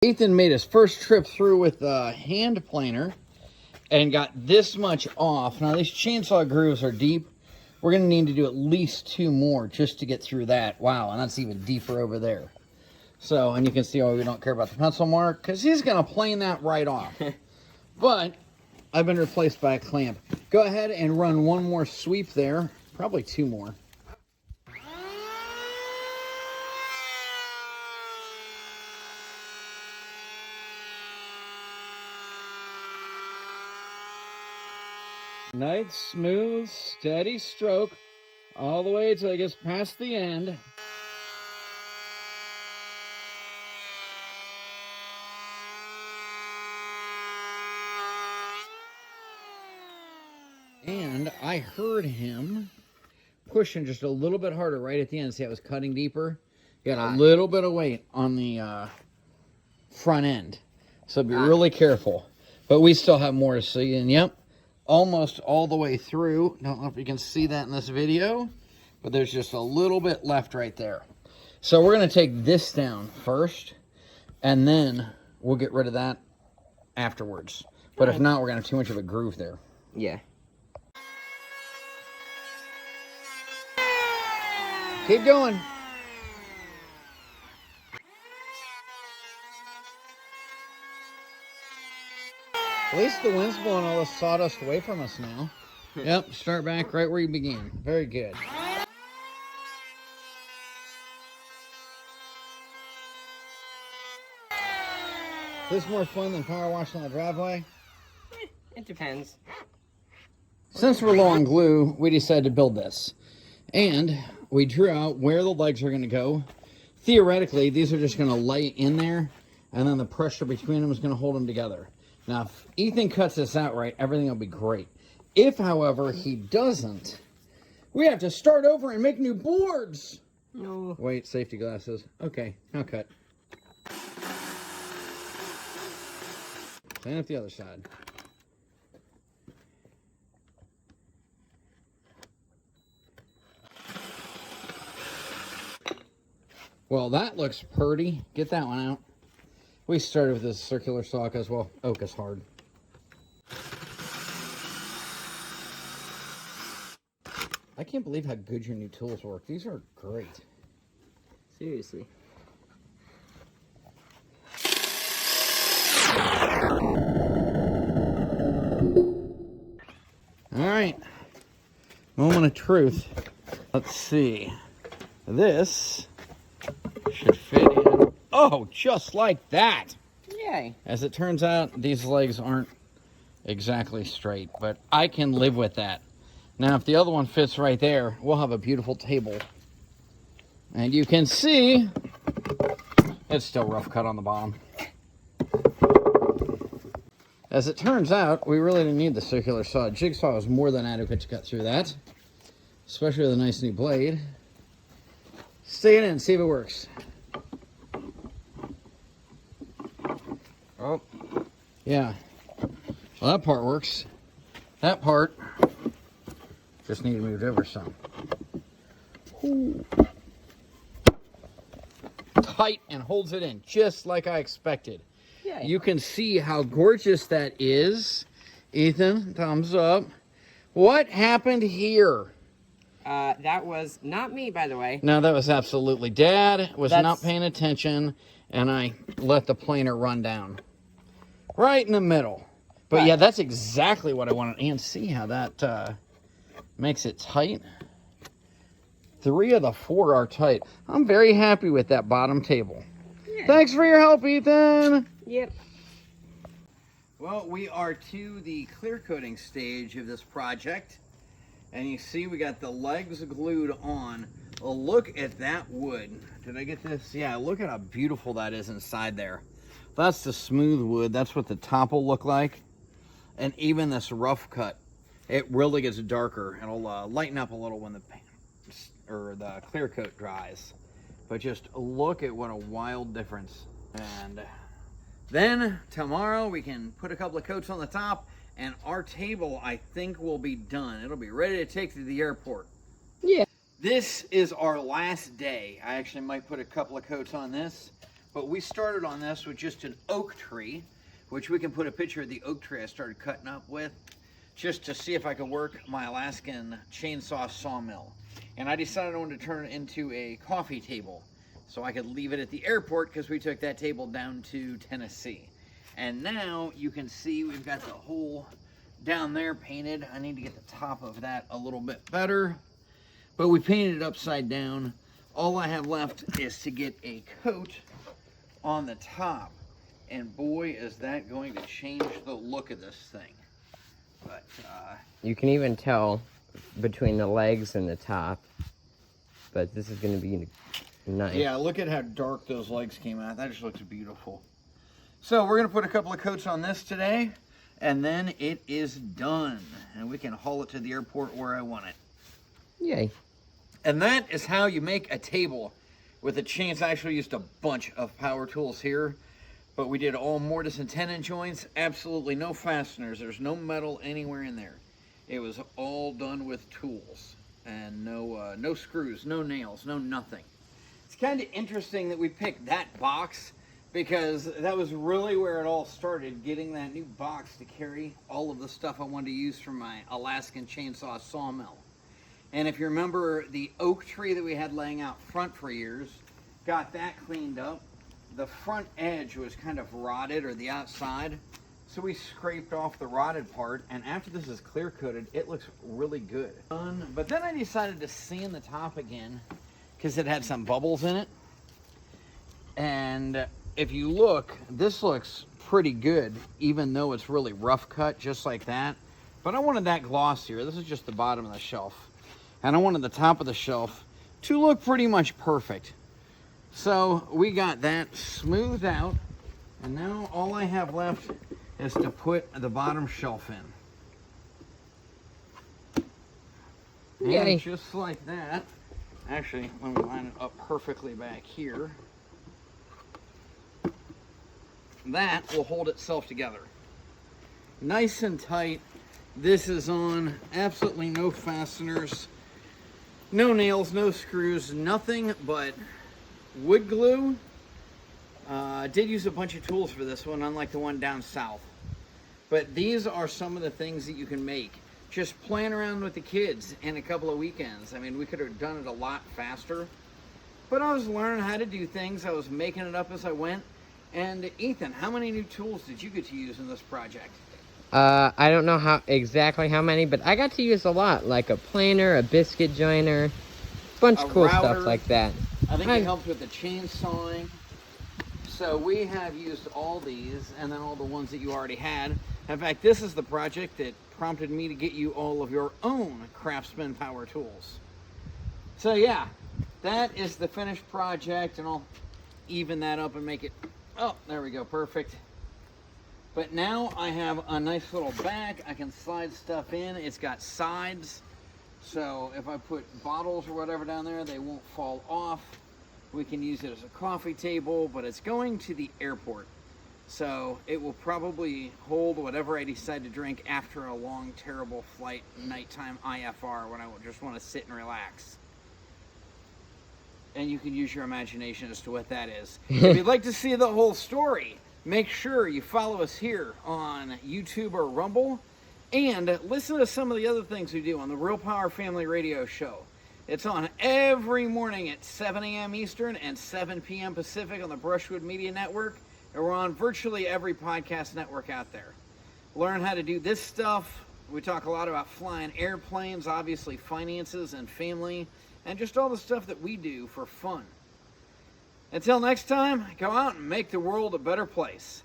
Ethan made his first trip through with the hand planer and got this much off. Now these chainsaw grooves are deep. We're gonna need to do at least 2 more just to get through that. Wow, and that's even deeper over there. So, and you can see why we don't care about the pencil mark, because he's gonna plane that right off. But I've been replaced by a clamp. Go ahead and run 1 more sweep there, probably 2 more. Nice, smooth, steady stroke all the way till it gets past the end. And I heard him pushing just a little bit harder right at the end. See how it was cutting deeper? He got a little bit of weight on the front end. So be really careful. But we still have more to see. And yep, almost all the way through. Don't know if you can see that in this video, but there's just a little bit left right there. So we're going to take this down first, and then we'll get rid of that afterwards. But if not, we're going to have too much of a groove there. Yeah. Keep going. At least the wind's blowing all the sawdust away from us now. Yep, start back right where you began. Very good. This more fun than power washing on the driveway? It depends. Since we're low on glue, we decided to build this. And we drew out where the legs are going to go. Theoretically, these are just going to lay in there, and then the pressure between them is going to hold them together. Now, if Ethan cuts this out right, everything will be great. If, however, he doesn't, we have to start over and make new boards. No. Wait, safety glasses. Okay, now cut. Same up the other side. Well, that looks pretty. Get that one out. We started with this circular saw because, well, oak is hard. I can't believe how good your new tools work. These are great. Seriously. All right. Moment of truth. Let's see. This should fit in. Oh, just like that. Yay. As it turns out, these legs aren't exactly straight, but I can live with that. Now, if the other one fits right there, we'll have a beautiful table. And you can see it's still rough cut on the bottom. As it turns out, we really didn't need the circular saw. Jigsaw is more than adequate to cut through that, especially with a nice new blade. Stay in and see if it works. Oh, yeah. Well, that part works. That part just need to move over some. Ooh. Tight and holds it in, just like I expected. Yay. You can see how gorgeous that is. Ethan, thumbs up. What happened here? That was not me, by the way. No, that was absolutely Dad. Was not paying attention, and I let the planer run down. Right in the middle. But yeah, that's exactly what I wanted. And see how that makes it tight. 3 of the 4 are tight. I'm very happy with that bottom table. Yeah. Thanks for your help, Ethan. Yep. Well, we are to the clear coating stage of this project. And you see we got the legs glued on. Well, look at that wood. Did I get this? Yeah, look at how beautiful that is inside there. That's the smooth wood. That's what the top will look like. And even this rough cut, it really gets darker. It'll lighten up a little when the clear coat dries. But just look at what a wild difference. And then tomorrow we can put a couple of coats on the top, and our table, I think, will be done. It'll be ready to take to the airport. Yeah. This is our last day. I actually might put a couple of coats on this. But we started on this with just an oak tree, which we can put a picture of the oak tree I started cutting up with, just to see if I could work my Alaskan chainsaw sawmill. And I decided I wanted to turn it into a coffee table so I could leave it at the airport, because we took that table down to Tennessee. And now you can see we've got the hole down there painted. I need to get the top of that a little bit better, but we painted it upside down. All I have left is to get a coat on the top, and boy, is that going to change the look of this thing. But you can even tell between the legs and the top, but this is going to be nice. Yeah, look at how dark those legs came out. That just looks beautiful. So we're going to put a couple of coats on this today, and then it is done, and we can haul it to the airport where I want it. Yay. And that is how you make a table with a chainsaw. I actually used a bunch of power tools here, but we did all mortise and tenon joints. Absolutely no fasteners. There's no metal anywhere in there. It was all done with tools, and no screws, no nails, no nothing. It's kind of interesting that we picked that box, because that was really where it all started, getting that new box to carry all of the stuff I wanted to use for my Alaskan chainsaw sawmill. And if you remember the oak tree that we had laying out front for years, got that cleaned up. The front edge was kind of rotted, or the outside, so we scraped off the rotted part, and after this is clear coated, it looks really good. But then I decided to sand the top again, because it had some bubbles in it. And if you look, this looks pretty good, even though it's really rough cut, just like that. But I wanted that glossier. This is just the bottom of the shelf. And I wanted the top of the shelf to look pretty much perfect. So we got that smoothed out, and now all I have left is to put the bottom shelf in. Yay. And just like that, actually, let me line it up perfectly back here. That will hold itself together. Nice and tight. This is on absolutely no fasteners, no nails, no screws, nothing but wood glue. I did use a bunch of tools for this one, unlike the one down south. But these are some of the things that you can make. Just playing around with the kids in a couple of weekends. I mean, we could have done it a lot faster. But I was learning how to do things. I was making it up as I went. And Ethan, how many new tools did you get to use in this project? I don't know exactly how many, but I got to use a lot, like a planer, a biscuit joiner, a bunch of cool router. Stuff like that. I think it helped with the chainsawing. So we have used all these, and then all the ones that you already had. In fact, this is the project that prompted me to get you all of your own Craftsman power tools. So yeah, that is the finished project, and I'll even that up and make it, oh, there we go, perfect. But now I have a nice little back. I can slide stuff in. It's got sides, so if I put bottles or whatever down there, they won't fall off. We can use it as a coffee table, but it's going to the airport, so it will probably hold whatever I decide to drink after a long, terrible flight, nighttime IFR, when I just want to sit and relax. And you can use your imagination as to what that is. If you'd like to see the whole story, make sure you follow us here on YouTube or Rumble, and listen to some of the other things we do on the Real Power Family Radio Show. It's on every morning at 7 a.m. Eastern and 7 p.m. Pacific on the Brushwood Media Network, and we're on virtually every podcast network out there. Learn how to do this stuff. We talk a lot about flying airplanes, obviously finances and family, and just all the stuff that we do for fun. Until next time, go out and make the world a better place.